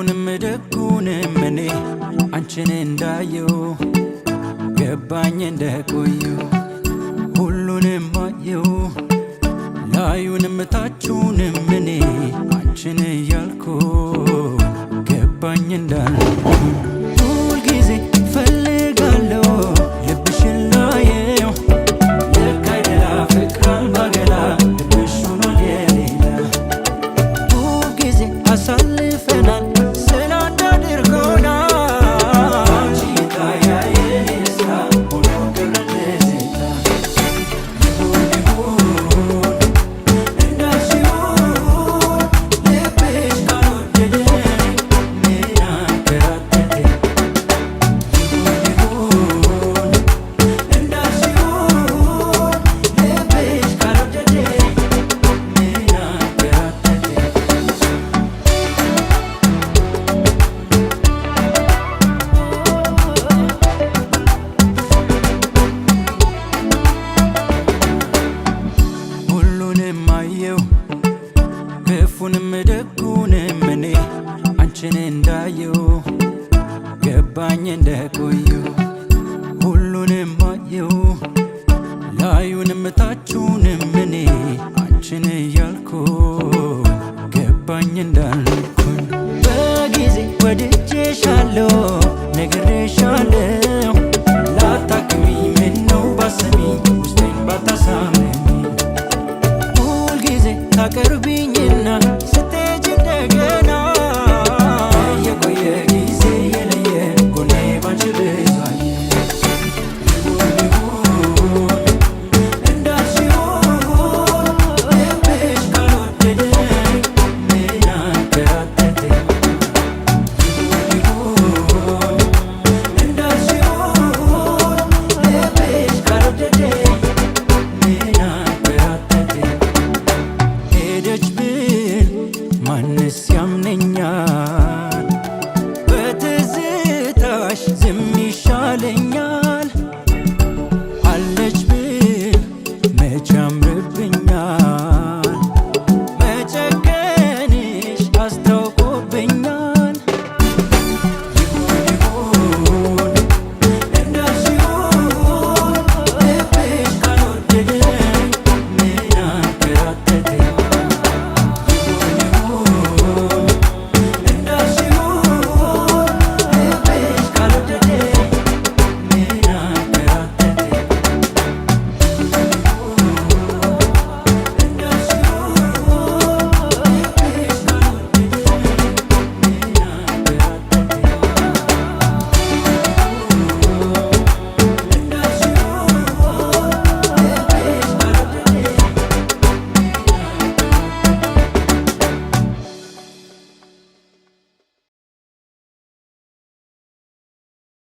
ክፉንም ደጉንም እኔ አንቺን እንዳየው ገባኝ እንደቆየው ሁሉንም አየው ላዩንም ታቹንም እኔ አንቺን እያልኩ ገባኝ እንዳልኩኝ ሁልጊዜ ፈልጋለሁ ልብሽን ላየው ልክ አይደላ ፍቅር ባገላ ልብሽ ሆኗል የሌላ ሁልጊዜ አሳልፈናል ክፉንም ደጉንም እኔ አንቺን እንዳየው ገባኝ እንደቆየው ሁሉንም አየው ላዩንም ታቹንም እኔ አንቺን እያልኩ ገባኝ እንዳልኩኝ በጊዜ ወድጄሻለሁ ነግሬሻለሁ ላታክሚኝ ምነው ባሰሚኝ ውስጤን ባታሳምኚኝ ሁልጊዜ ታቀርቢኝ